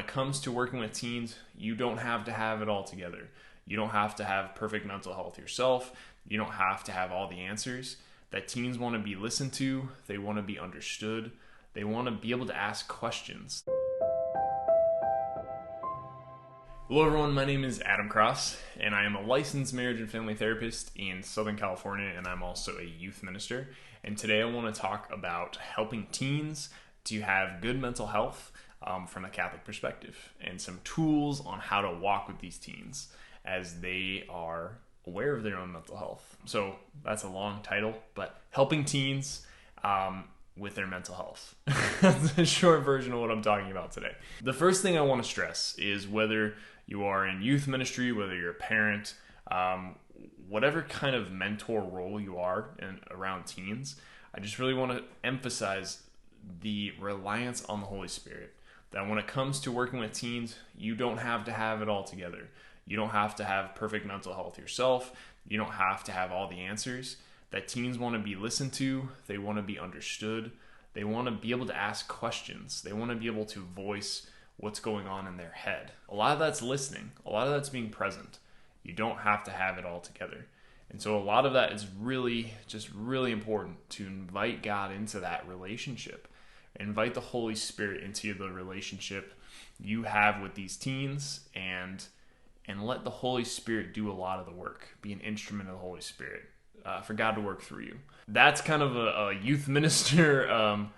it comes to working with teens, you don't have to have it all together. You don't have to have perfect mental health yourself. You don't have to have all the answers. That teens want to be listened to. They want to be understood. They want to be able to ask questions. Hello everyone, my name is Adam Cross, and I am a licensed marriage and family therapist in Southern California, and I'm also a youth minister. And today I want to talk about helping teens to have good mental health from a Catholic perspective, and some tools on how to walk with these teens as they are aware of their own mental health. So that's a long title, but helping teens with their mental health. That's a short version of what I'm talking about today. The first thing I want to stress is whether you are in youth ministry, whether you're a parent, whatever kind of mentor role you are in around teens, I just really want to emphasize the reliance on the Holy Spirit. That when it comes to working with teens, you don't have to have it all together. You don't have to have perfect mental health yourself. You don't have to have all the answers. That teens want to be listened to. They want to be understood. They want to be able to ask questions. They want to be able to voice what's going on in their head. A lot of that's listening. A lot of that's being present. You don't have to have it all together. And so a lot of that is really important to invite God into that relationship. Invite the Holy Spirit into the relationship you have with these teens, and let the Holy Spirit do a lot of the work. Be an instrument of the Holy Spirit for God to work through you. That's kind of a youth minister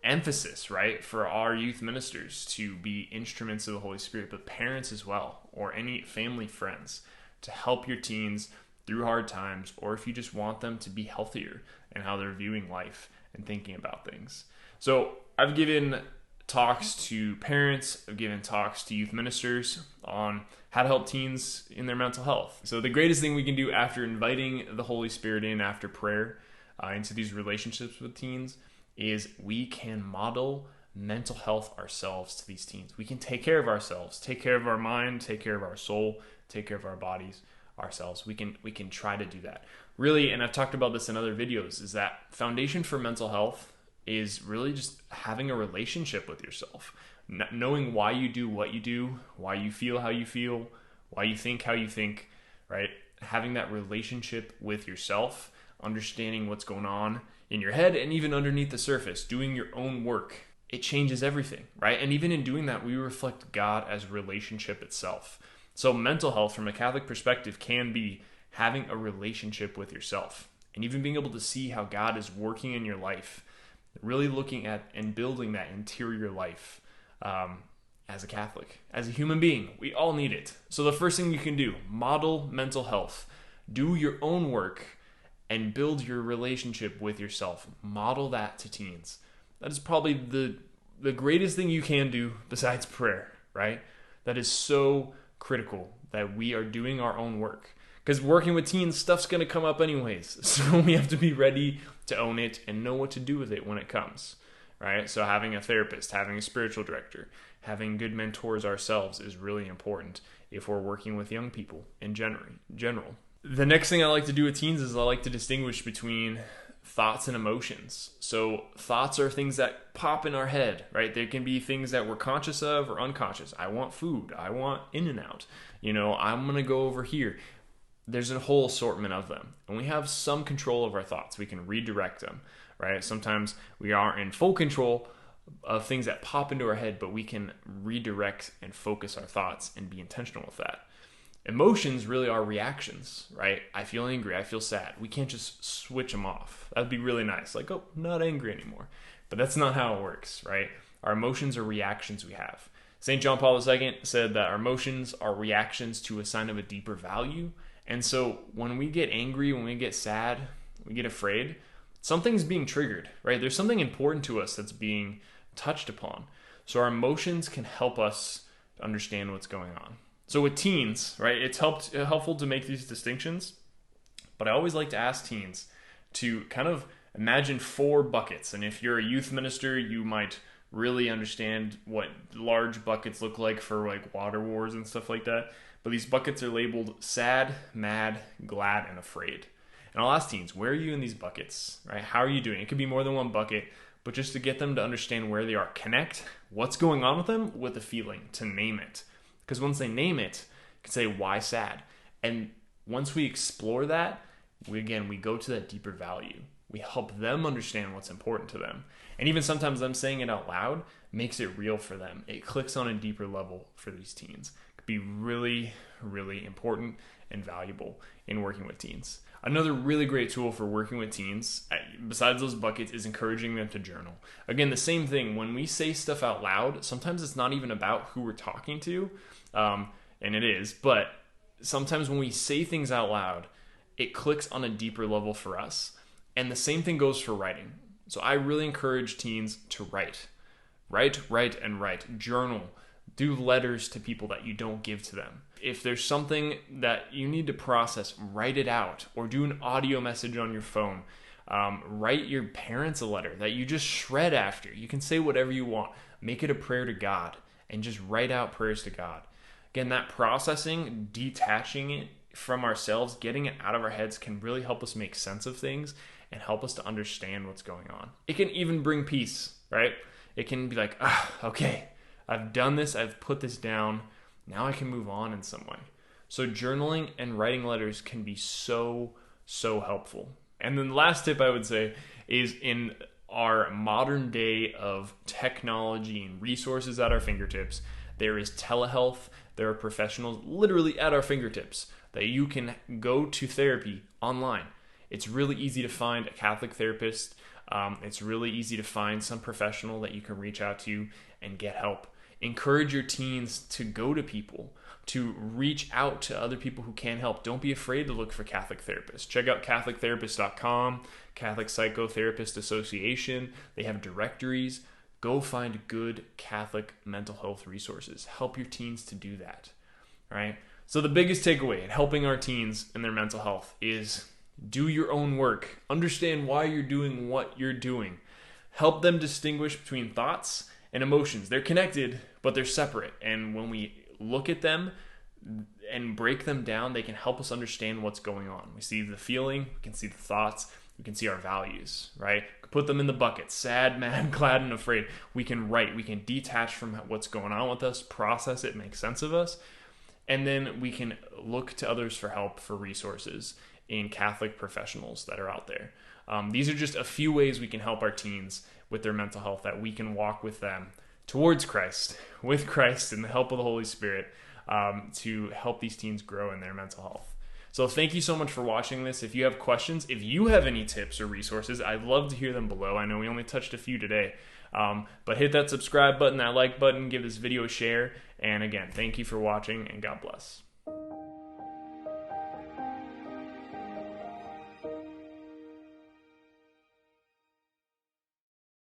emphasis, right? For our youth ministers to be instruments of the Holy Spirit, but parents as well, or any family friends, to help your teens through hard times, or if you just want them to be healthier in how they're viewing life and thinking about things. So I've given talks to parents, I've given talks to youth ministers on how to help teens in their mental health. So the greatest thing we can do after inviting the Holy Spirit in after prayer into these relationships with teens is we can model mental health ourselves to these teens. We can take care of ourselves, take care of our mind, take care of our soul, take care of our bodies ourselves. We can try to do that. Really, and I've talked about this in other videos, is that foundation for mental health is really just having a relationship with yourself, knowing why you do what you do, why you feel how you feel, why you think how you think, right? Having that relationship with yourself, understanding what's going on in your head and even underneath the surface, doing your own work. It changes everything, right? And even in doing that, we reflect God as relationship itself. So mental health from a Catholic perspective can be having a relationship with yourself and even being able to see how God is working in your life, really looking at and building that interior life as a Catholic, as a human being. We all need it. So the first thing you can do, model mental health. Do your own work and build your relationship with yourself. Model that to teens. That is probably the greatest thing you can do besides prayer, right? That is so critical that we are doing our own work. Because working with teens, stuff's going to come up anyways. So we have to be ready to own it and know what to do with it when it comes, right? So having a therapist, having a spiritual director, having good mentors ourselves is really important if we're working with young people in general. The next thing I like to do with teens is I like to distinguish between thoughts and emotions. So thoughts are things that pop in our head, right? There can be things that we're conscious of or unconscious. I want food. I want In-N-Out. I'm going to go over here. There's a whole assortment of them. And we have some control of our thoughts. We can redirect them, right? Sometimes we are in full control of things that pop into our head, but we can redirect and focus our thoughts and be intentional with that. Emotions really are reactions, right? I feel angry, I feel sad. We can't just switch them off. That'd be really nice. Like, oh, not angry anymore. But that's not how it works, right? Our emotions are reactions we have. St. John Paul II said that our emotions are reactions to a sign of a deeper value. And so when we get angry, when we get sad, we get afraid, something's being triggered, right? There's something important to us that's being touched upon. So our emotions can help us understand what's going on. So with teens, right, it's helpful to make these distinctions, but I always like to ask teens to kind of imagine 4 buckets. And if you're a youth minister, you might really understand what large buckets look like for like water wars and stuff like that. But these buckets are labeled sad, mad, glad, and afraid. And I'll ask teens, where are you in these buckets, right? How are you doing? It could be more than one bucket, but just to get them to understand where they are. Connect what's going on with them with a feeling, to name it. Because once they name it, you can say, why sad? And once we explore that, we go to that deeper value. We help them understand what's important to them. And even sometimes them saying it out loud makes it real for them. It clicks on a deeper level for these teens. It could be really, really important and valuable in working with teens. Another really great tool for working with teens, besides those buckets, is encouraging them to journal. Again, the same thing. When we say stuff out loud, sometimes it's not even about who we're talking to, and it is, but sometimes when we say things out loud, it clicks on a deeper level for us. And the same thing goes for writing. So I really encourage teens to write. Write. Journal. Do letters to people that you don't give to them. If there's something that you need to process, write it out, or do an audio message on your phone. Write your parents a letter that you just shred after. You can say whatever you want. Make it a prayer to God and just write out prayers to God. Again, that processing, detaching it from ourselves, getting it out of our heads can really help us make sense of things and help us to understand what's going on. It can even bring peace, right? It can be like, okay, I've done this, I've put this down, now I can move on in some way. So journaling and writing letters can be so helpful. And then the last tip I would say is, in our modern day of technology and resources at our fingertips, there is telehealth, there are professionals literally at our fingertips that you can go to therapy online. It's really easy to find a Catholic therapist. It's really easy to find some professional that you can reach out to and get help. Encourage your teens to go to people, to reach out to other people who can help. Don't be afraid to look for Catholic therapists. Check out CatholicTherapist.com, Catholic Psychotherapist Association. They have directories. Go find good Catholic mental health resources. Help your teens to do that, right? So the biggest takeaway in helping our teens in their mental health is do your own work. Understand why you're doing what you're doing. Help them distinguish between thoughts and emotions. They're connected, but they're separate. And when we look at them and break them down, they can help us understand what's going on. We see the feeling, we can see the thoughts, we can see our values, right? Put them in the bucket: sad, mad, glad, and afraid. We can write, we can detach from what's going on with us, process it, make sense of us, and then we can look to others for help, for resources in Catholic professionals that are out there. These are just a few ways we can help our teens with their mental health, that we can walk with them towards Christ, with Christ and the help of the Holy Spirit, to help these teens grow in their mental health. So thank you so much for watching this. If you have questions, if you have any tips or resources, I'd love to hear them below. I know we only touched a few today, but hit that subscribe button, that like button, give this video a share. And again, thank you for watching, and God bless.